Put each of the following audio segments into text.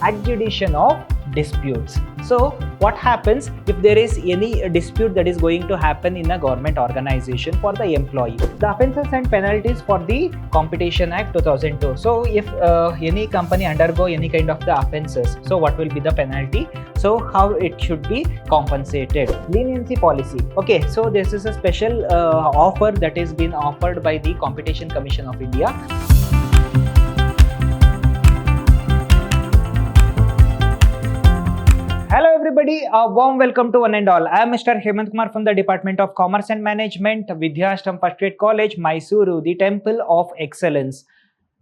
adjudication of disputes. So what happens if there is any dispute that is going to happen in a government organization for the employee? The offences and penalties for the Competition Act 2002. So if any company undergo any kind of the offences, so what will be the penalty? So how it should be compensated? Leniency policy. Okay, so this is a special offer that is being offered by the Competition Commission of India. Hello everybody, a warm welcome to one and all. I am Mr. Hemant Kumar from the Department of Commerce and Management, Vidhyaashram First Grade College, MYSURU, the Temple of Excellence.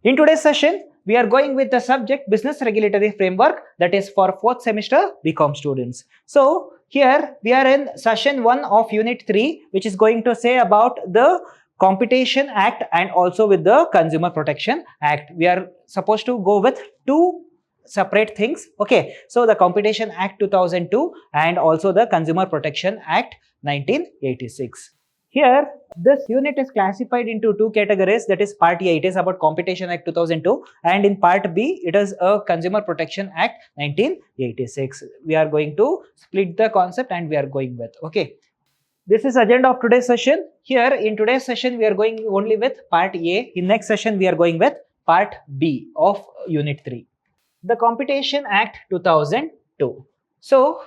In today's session, we are going with the subject Business Regulatory Framework, that is for 4th semester BCom students. So here we are in session 1 of Unit 3, which is going to say about the Competition Act and also with the Consumer Protection Act. We are supposed to go with two separate things. Okay, so the Competition Act 2002 and also the Consumer Protection Act 1986. Here this unit is classified into two categories, that is part A, it is about Competition Act 2002, and in part B it is a Consumer Protection Act 1986. We are going to split the concept and we are going with, okay, this is agenda of today's session. Here in today's session we are going only with part A. In next session we are going with part B of Unit 3. The Competition Act 2002. So,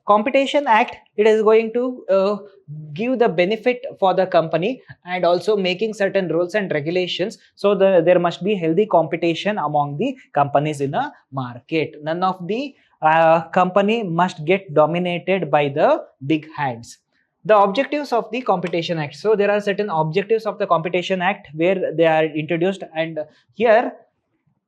Competition Act, it is going to give the benefit for the company and also making certain rules and regulations. So, there must be healthy competition among the companies in a market. None of the company must get dominated by the big hands. The objectives of the Competition Act. So, there are certain objectives of the Competition Act where they are introduced, and here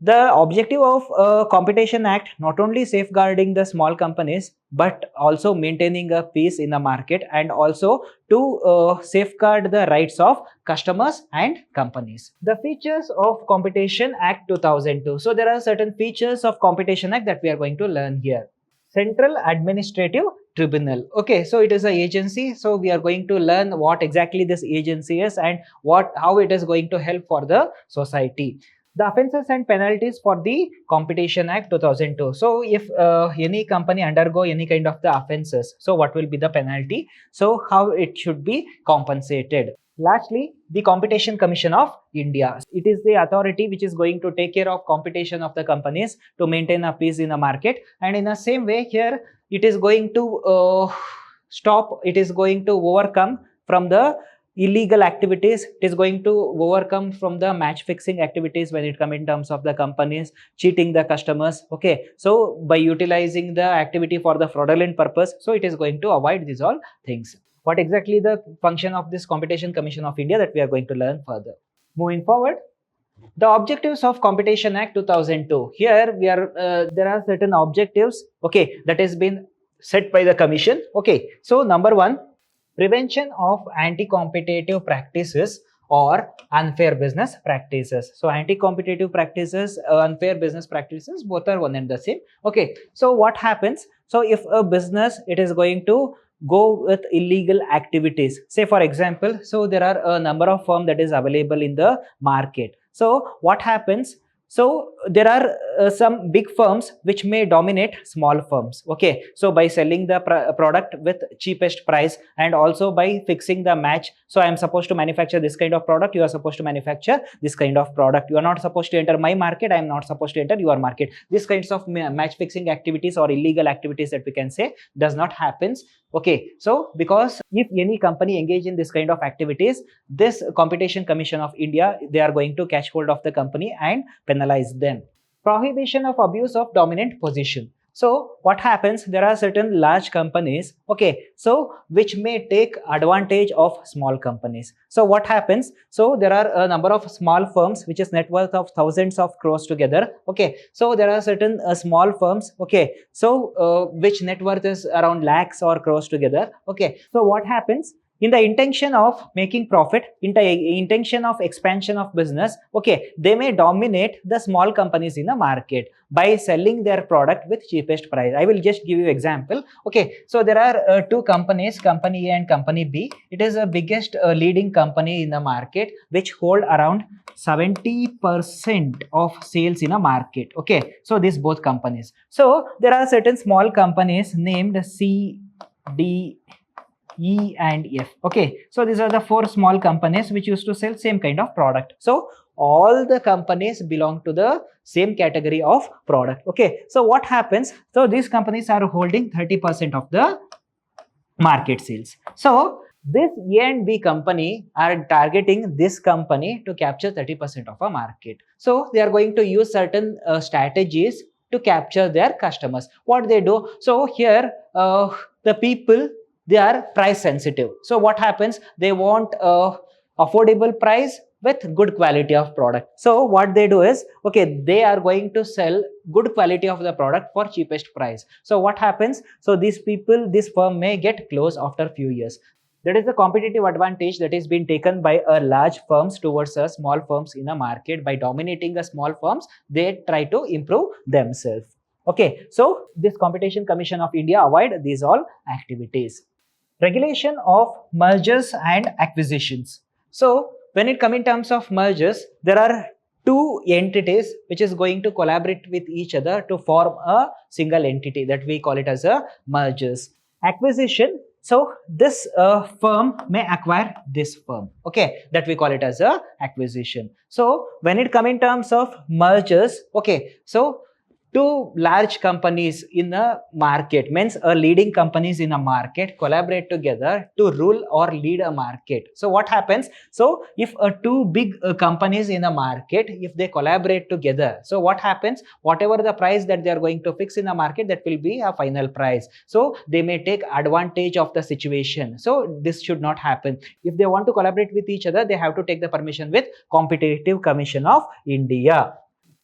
the objective of Competition Act not only safeguarding the small companies but also maintaining a peace in the market and also to safeguard the rights of customers and companies. The features of Competition Act 2002. So there are certain features of Competition Act that we are going to learn here. Central Administrative Tribunal. Okay, so it is an agency. So we are going to learn what exactly this agency is and how it is going to help for the society. The offences and penalties for the Competition Act 2002. So if any company undergo any kind of the offences, so what will be the penalty? So how it should be compensated? Lastly, the Competition Commission of India. It is the authority which is going to take care of competition of the companies to maintain a peace in the market. And in the same way here, it is going to it is going to overcome from the illegal activities. It is going to overcome from the match fixing activities when it comes in terms of the companies cheating the customers. Okay, so by utilizing the activity for the fraudulent purpose, so it is going to avoid these all things. What exactly the function of this Competition Commission of India, that we are going to learn further. Moving forward, the objectives of Competition Act 2002. Here we are there are certain objectives, okay, that has been set by the commission. Okay, so number 1, prevention of anti-competitive practices or unfair business practices. So anti-competitive practices, unfair business practices, both are one and the same. Okay, so what happens? So if a business, it is going to go with illegal activities, say for example, so there are a number of firms that is available in the market. So what happens? So there are some big firms which may dominate small firms. Okay, so by selling the product with cheapest price and also by fixing the match. So I am supposed to manufacture this kind of product, you are supposed to manufacture this kind of product. You are not supposed to enter my market, I am not supposed to enter your market. These kinds of match fixing activities or illegal activities that we can say does not happen. Okay, so because if any company engage in this kind of activities, this Competition Commission of India, they are going to catch hold of the company and penalize them. Prohibition of abuse of dominant position. So what happens? There are certain large companies, okay, so which may take advantage of small companies. So what happens? So there are a number of small firms which is net worth of thousands of crores together. Okay, so there are certain small firms, okay, so which net worth is around lakhs or crores together. Okay, so what happens? in the intention of making profit, in the intention of expansion of business, okay, they may dominate the small companies in the market by selling their product with cheapest price. I will just give you example. Okay, so there are two companies, company A and company B. It is the biggest leading company in the market, which hold around 70% of sales in a market. Okay, so these both companies. So there are certain small companies named C, D, E and F. Okay, so these are the four small companies which used to sell same kind of product. So all the companies belong to the same category of product. Okay, so what happens? So these companies are holding 30% of the market sales. So this A and B company are targeting this company to capture 30% of a market. So they are going to use certain strategies to capture their customers. What they do? So here the people, they are price sensitive. So what happens? They want affordable price with good quality of product. So what they do is, okay, they are going to sell good quality of the product for cheapest price. So what happens? So these people, this firm may get closed after few years. That is the competitive advantage that is being taken by large firms towards small firms in a market. By dominating the small firms, they try to improve themselves. Okay, so this Competition Commission of India avoid these all activities. Regulation of mergers and acquisitions. So when it comes in terms of mergers, there are two entities which is going to collaborate with each other to form a single entity, that we call it as a mergers. Acquisition, so this firm may acquire this firm, okay, that we call it as a acquisition. So when it comes in terms of mergers, okay, so two large companies in a market, means leading companies in a market, collaborate together to rule or lead a market. So what happens? So if two big companies in a market, if they collaborate together, so what happens? Whatever the price that they are going to fix in a market, that will be a final price. So they may take advantage of the situation. So this should not happen. If they want to collaborate with each other, they have to take the permission with Competitive Commission of India.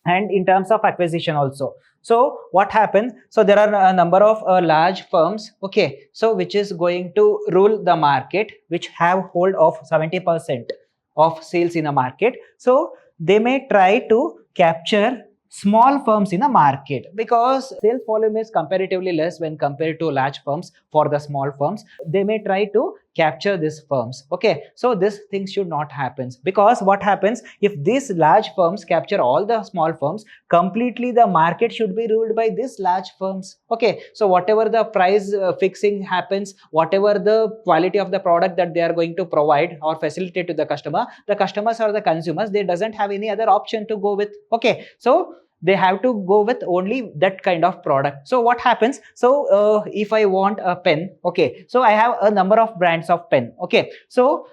And in terms of acquisition also, so what happens? So there are a number of large firms, okay, so which is going to rule the market, which have hold of 70% of sales in a market. So they may try to capture small firms in a market, because sales volume is comparatively less when compared to large firms. For the small firms, they may try to capture these firms. Okay, so this thing should not happen, because what happens? If these large firms capture all the small firms, completely the market should be ruled by these large firms. Okay, so whatever the price fixing happens, whatever the quality of the product that they are going to provide or facilitate to the customers or the consumers, they doesn't have any other option to go with. Okay, so they have to go with only that kind of product. So what happens? So if I want a pen, okay, so I have a number of brands of pen. Okay, so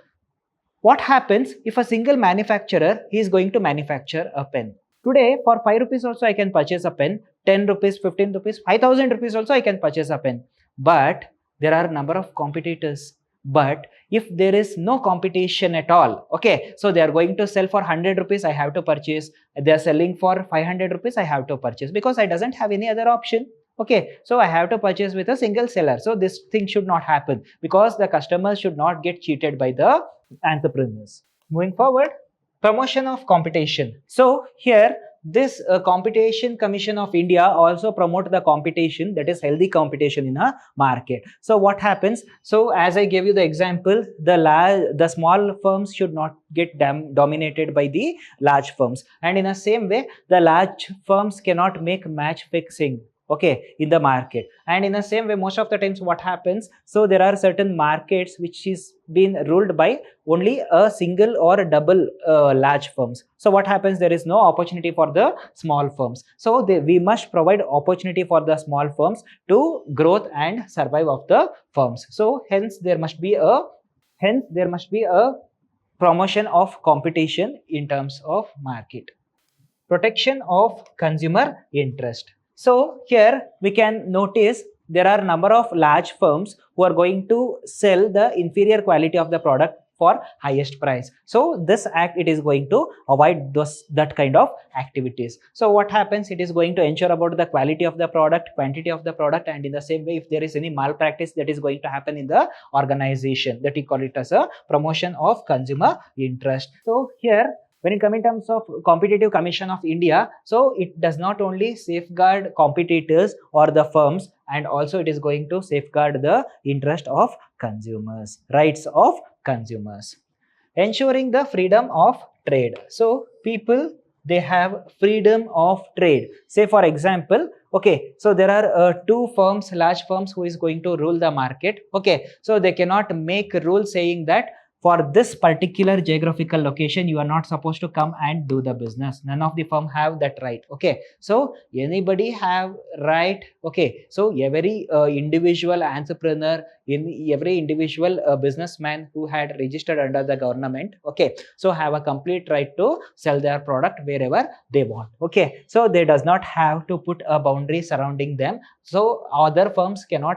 what happens if a single manufacturer is going to manufacture a pen? Today for 5 rupees also I can purchase a pen, 10 rupees, 15 rupees, 5000 rupees also I can purchase a pen. But there are a number of competitors. But if there is no competition at all, okay, so they are going to sell for 100 rupees, I have to purchase. They are selling for 500 rupees, I have to purchase, because I doesn't have any other option. Okay, so I have to purchase with a single seller. So this thing should not happen, because the customers should not get cheated by the entrepreneurs. Moving forward, promotion of competition. So here this Competition Commission of India also promote the competition, that is healthy competition in a market. So what happens? So as I gave you the example, the small firms should not get dominated by the large firms, and in the same way the large firms cannot make match fixing, okay, in the market. And in the same way, most of the times what happens? So there are certain markets which is been ruled by only a single or a double large firms. So what happens? There is no opportunity for the small firms. So we must provide opportunity for the small firms to growth and survive of the firms. So hence there must be a promotion of competition in terms of market. Protection of consumer interest. So here we can notice there are a number of large firms who are going to sell the inferior quality of the product for highest price. So this act, it is going to avoid that kind of activities. So what happens, it is going to ensure about the quality of the product, quantity of the product, and in the same way, if there is any malpractice that is going to happen in the organization, that we call it as a promotion of consumer interest. So here, when it comes in terms of Competitive Commission of India, so it does not only safeguard competitors or the firms, and also it is going to safeguard the interest of consumers, rights of consumers. Ensuring the freedom of trade. So people, they have freedom of trade. Say for example, okay, so there are two firms, large firms, who is going to rule the market. Okay, so they cannot make a rule saying that for this particular geographical location you are not supposed to come and do the business. None of the firm have that right. Okay, so anybody have right. Okay, so every individual entrepreneur, in every individual businessman who had registered under the government, okay, so have a complete right to sell their product wherever they want. Okay, so they does not have to put a boundary surrounding them, so other firms cannot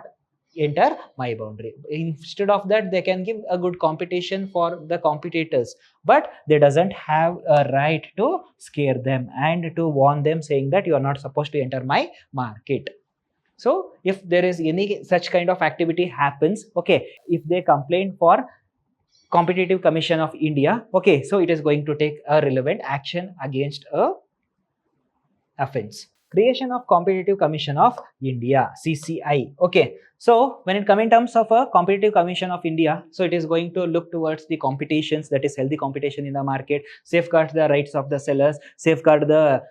enter my boundary. Instead of that, they can give a good competition for the competitors, but they doesn't have a right to scare them and to warn them saying that you are not supposed to enter my market. So if there is any such kind of activity happens, okay, if they complain for Competitive Commission of India, okay, so it is going to take a relevant action against a offense. Creation of Competitive Commission of India, CCI. Okay, so when it comes in terms of a Competitive Commission of India, so it is going to look towards the competitions, that is healthy competition in the market, safeguard the rights of the sellers, safeguard the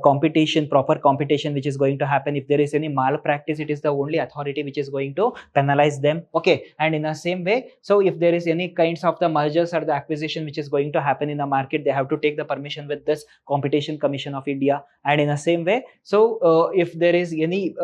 competition, proper competition which is going to happen. If there is any malpractice, it is the only authority which is going to penalize them. Okay, and in the same way, so if there is any kinds of the mergers or the acquisition which is going to happen in the market, they have to take the permission with this Competition Commission of India. And in the same way, so if there is any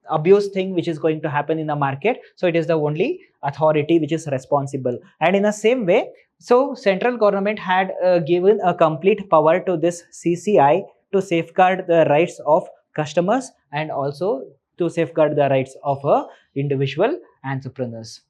abuse thing which is going to happen in the market, so it is the only authority which is responsible. And in the same way, so central government had given a complete power to this CCI to safeguard the rights of customers and also to safeguard the rights of individual entrepreneurs.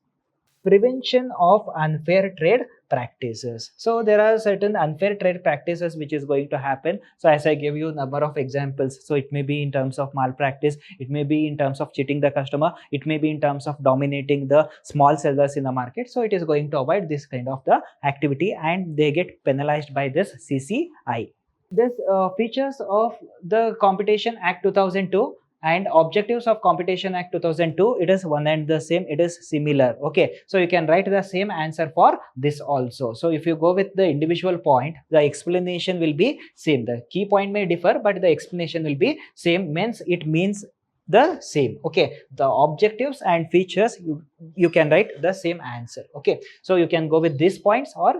Prevention of unfair trade practices. So there are certain unfair trade practices which is going to happen. So as I gave you a number of examples, so it may be in terms of malpractice, it may be in terms of cheating the customer, it may be in terms of dominating the small sellers in the market. So it is going to avoid this kind of the activity and they get penalized by this CCI. This features of the Competition Act 2002 and objectives of Competition Act 2002, it is one and the same, it is similar. Okay, so you can write the same answer for this also. So if you go with the individual point, the explanation will be same. The key point may differ, but the explanation will be same, means it means the same. Okay, the objectives and features, you can write the same answer. Okay, so you can go with these points or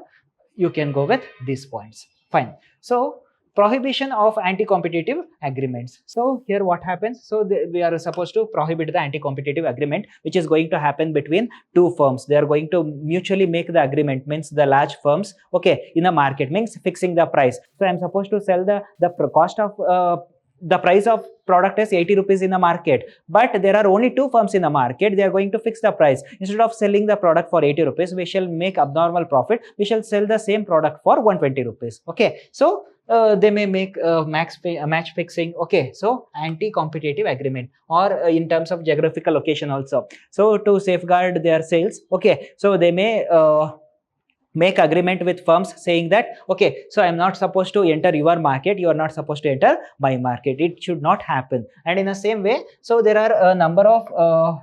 you can go with these points. Fine. So prohibition of anti-competitive agreements. So here what happens, so we are supposed to prohibit the anti-competitive agreement which is going to happen between two firms. They are going to mutually make the agreement, means the large firms, okay, in a market, means fixing the price. So I am supposed to sell the cost of the price of product is 80 rupees in the market, but there are only two firms in the market. They are going to fix the price. Instead of selling the product for 80 rupees, we shall make abnormal profit. We shall sell the same product for 120 rupees. Okay, so they may make match fixing. Okay, so anti-competitive agreement, or in terms of geographical location also. So to safeguard their sales, okay, so they may make agreement with firms saying that, okay, so I'm not supposed to enter your market, you are not supposed to enter my market. It should not happen. And in the same way, so there are a number of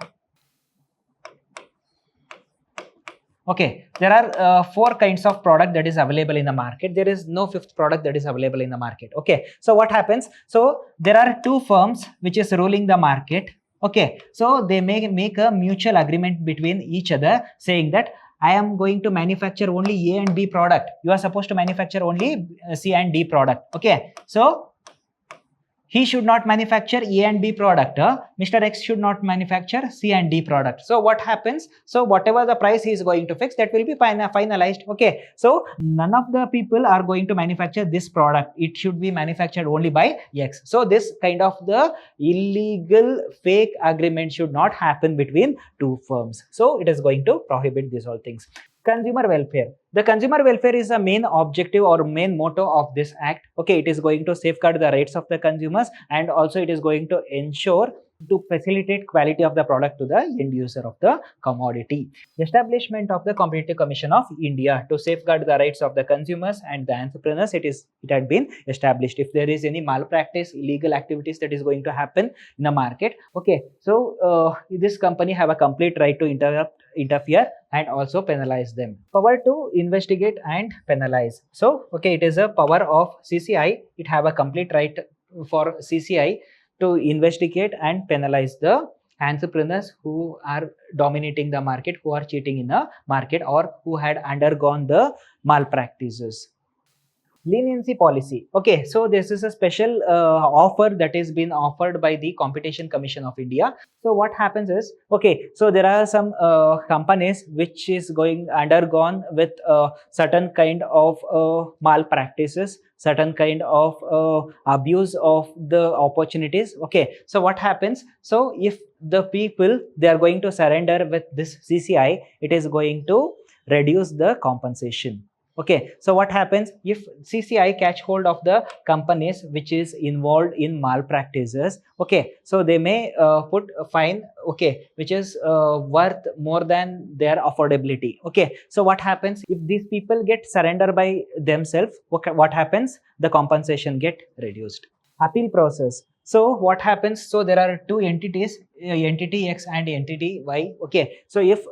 okay, there are 4 kinds of product that is available in the market. There is no 5th product that is available in the market. Okay, so what happens, so there are 2 firms which is ruling the market. Okay, so they make a mutual agreement between each other saying that I am going to manufacture only A and B product. You are supposed to manufacture only C and D product. Okay, so he should not manufacture A and B product. Mr. X should not manufacture C and D product. So what happens? So whatever the price he is going to fix, that will be finalized. Okay, so none of the people are going to manufacture this product. It should be manufactured only by X. So this kind of the illegal fake agreement should not happen between 2 firms. So it is going to prohibit these all things. Consumer welfare. The consumer welfare is the main objective or main motto of this act. Okay, it is going to safeguard the rights of the consumers, and also it is going to ensure to facilitate quality of the product to the end user of the commodity. Establishment of the Competitive Commission of India to safeguard the rights of the consumers and the entrepreneurs. It had been established. If there is any malpractice, illegal activities that is going to happen in the market, okay, so this company have a complete right to interfere and also penalize them. Power to investigate and penalize. So okay, it is a power of CCI. It have a complete right for CCI to investigate and penalize the entrepreneurs who are dominating the market, who are cheating in the market, or who had undergone the malpractices. Leniency policy. Okay, so this is a special offer that is been offered by the Competition Commission of India. So what happens is, okay, so there are some companies which is undergone with certain kind of malpractices, certain kind of abuse of the opportunities. Okay, so what happens? So if the people, they are going to surrender with this CCI, it is going to reduce the compensation. Okay, so what happens if CCI catch hold of the companies which is involved in malpractices? Okay, so they may put a fine, okay, which is worth more than their affordability. Okay, so what happens if these people get surrender by themselves? Okay, what happens? The compensation get reduced. Appeal process. So what happens? So there are two entities, entity X and entity Y. Okay, so if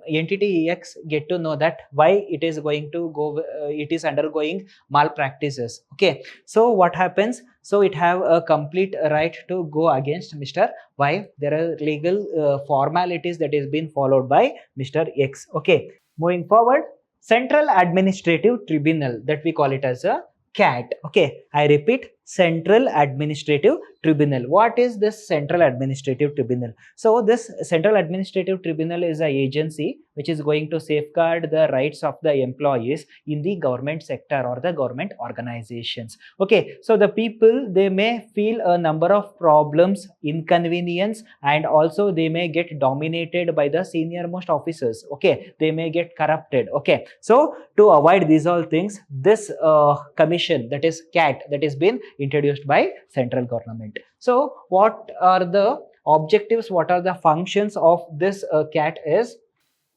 entity X get to know that Y it is going to go, it is undergoing malpractices. Okay, so what happens? So it have a complete right to go against Mr. Y. There are legal formalities that is being followed by Mr. X. Okay, moving forward, Central Administrative Tribunal, that we call it as a CAT. Okay, I repeat, Central Administrative Tribunal. What is this Central Administrative Tribunal? So this Central Administrative Tribunal is an agency which is going to safeguard the rights of the employees in the government sector or the government organizations. Okay, so the people, they may feel a number of problems, inconvenience, and also they may get dominated by the senior most officers. Okay, they may get corrupted. Okay, so to avoid these all things, this commission, that is CAT, that is been introduced by central government. So what are the objectives, what are the functions of this CAT is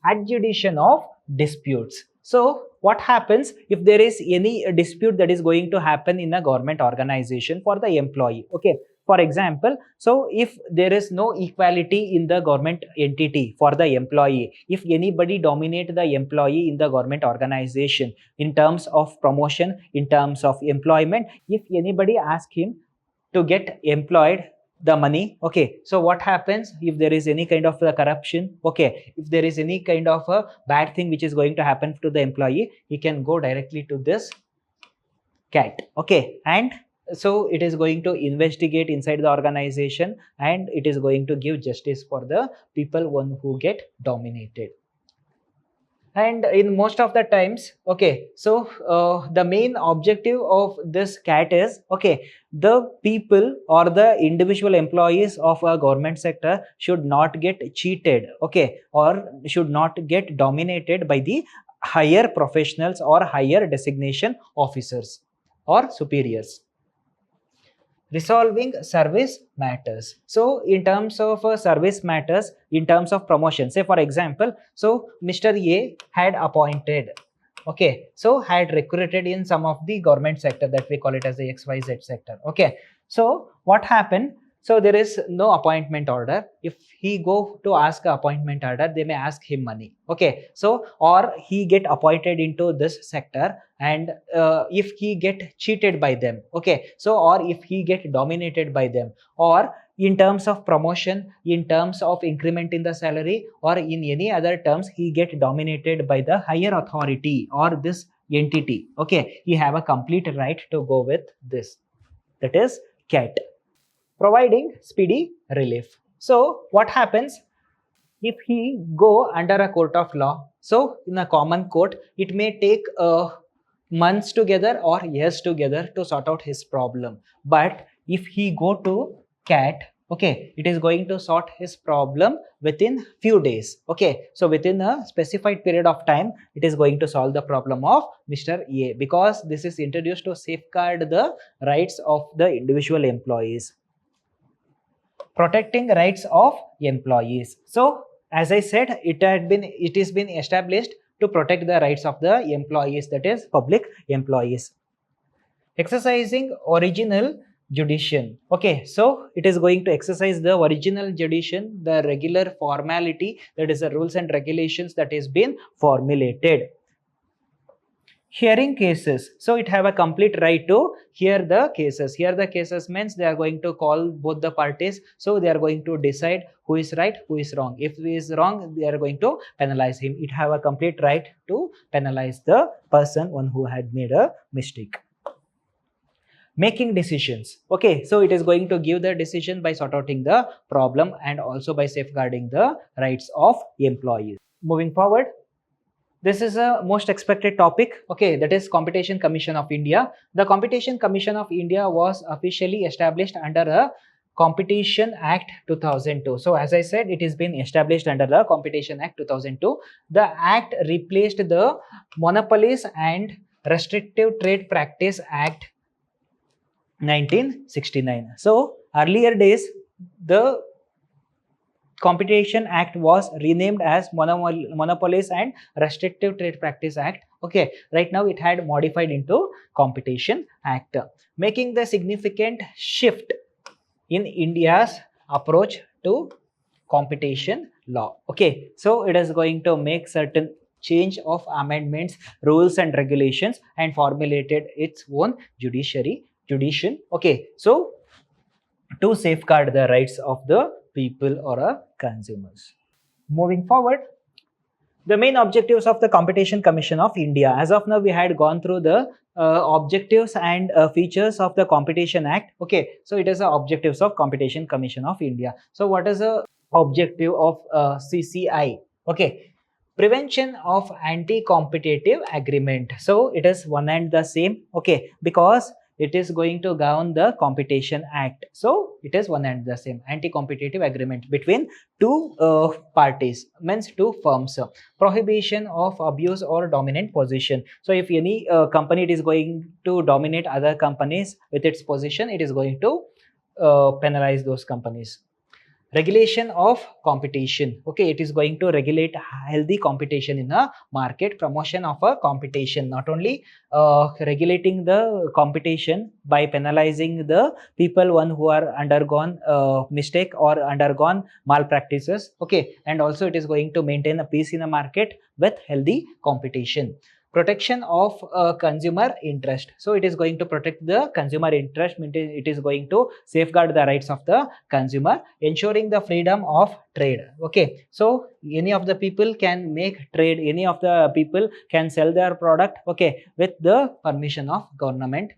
adjudication of disputes. So what happens if there is any dispute that is going to happen in a government organization for the employee? Okay, for example, so if there is no equality in the government entity for the employee, if anybody dominate the employee in the government organization in terms of promotion, in terms of employment, if anybody ask him to get employed the money, okay, so what happens if there is any kind of corruption? Okay, if there is any kind of a bad thing which is going to happen to the employee, he can go directly to this CAT. Okay, and so it is going to investigate inside the organization, and it is going to give justice for the people who get dominated. And in most of the times, okay, so the main objective of this CAT is, okay, the people or the individual employees of a government sector should not get cheated, okay, or should not get dominated by the higher professionals or higher designation officers or superiors. Resolving service matters. So in terms of service matters, in terms of promotion, say for example, so Mr. A had appointed, okay, so had recruited in some of the government sector, that we call it as the XYZ sector. Okay, so what happened? So there is no appointment order. If he go to ask a appointment order, they may ask him money. Okay, so or he get appointed into this sector, and if he get cheated by them, okay, so or if he get dominated by them, or in terms of promotion, in terms of increment in the salary, or in any other terms, he get dominated by the higher authority or this entity, okay, he have a complete right to go with this, that is CAT. Providing speedy relief. So what happens if he go under a court of law? So in a common court, it may take months together or years together to sort out his problem. But if he go to CAT, Okay, it is going to sort his problem within few days. Okay, so within a specified period of time, it is going to solve the problem of Mr. A, because this is introduced to safeguard the rights of the individual employees. Protecting rights of employees. So as I said, it has been established to protect the rights of the employees, that is public employees. Exercising original jurisdiction. Okay, so it is going to exercise the original jurisdiction, the regular formality, that is the rules and regulations that is been formulated. Hearing cases. So it have a complete right to hear the cases. Hear the cases means they are going to call both the parties. So they are going to decide who is right, who is wrong. If he is wrong, they are going to penalize him. It have a complete right to penalize the person one who had made a mistake. Making decisions. Okay, so it is going to give the decision by sort outing the problem and also by safeguarding the rights of employees. Moving forward, this is a most expected topic. Okay, that is Competition Commission of India. The Competition Commission of India was officially established under a Competition Act 2002. So as I said, it has been established under the Competition Act 2002. The act replaced the Monopolies and Restrictive Trade Practice Act 1969. So earlier days, the Competition Act was renamed as Monopolies and Restrictive Trade Practice Act. Okay, right now it had modified into Competition Act, making the significant shift in India's approach to competition law. Okay, so it is going to make certain change of amendments, rules and regulations, and formulated its own jurisdiction. Okay, so to safeguard the rights of the people or consumers. Moving forward, the main objectives of the Competition Commission of India. As of now, we had gone through the objectives and features of the Competition Act. Okay, so it is the objectives of Competition Commission of India. So what is the objective of CCI? Okay, prevention of anti-competitive agreement. So it is one and the same. Okay, because it is going to govern the Competition Act. So it is one and the same, anti-competitive agreement between two parties, means two firms. Prohibition of abuse or dominant position. So if any company is going to dominate other companies with its position, it is going to penalize those companies. Regulation of competition. Okay, it is going to regulate healthy competition in a market. Promotion of a competition, not only regulating the competition by penalizing the people one who are undergone mistake or undergone malpractices. Okay, and also it is going to maintain a peace in the market with healthy competition. Protection of consumer interest. So it is going to protect the consumer interest. It is going to safeguard the rights of the consumer, ensuring the freedom of trade. Okay, so any of the people can make trade, any of the people can sell their product, okay, with the permission of government.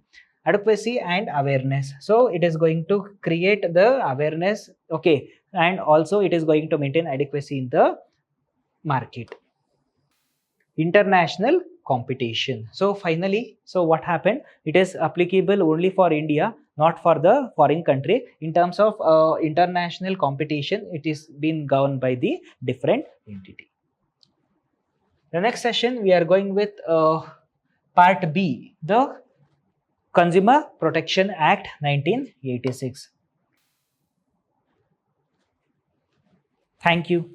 Adequacy and awareness. So it is going to create the awareness, okay, and also it is going to maintain adequacy in the market. International competition. So finally, so what happened? It is applicable only for India, not for the foreign country. In terms of international competition, it is being governed by the different entity. The next session we are going with part B, the Consumer Protection Act 1986. Thank you.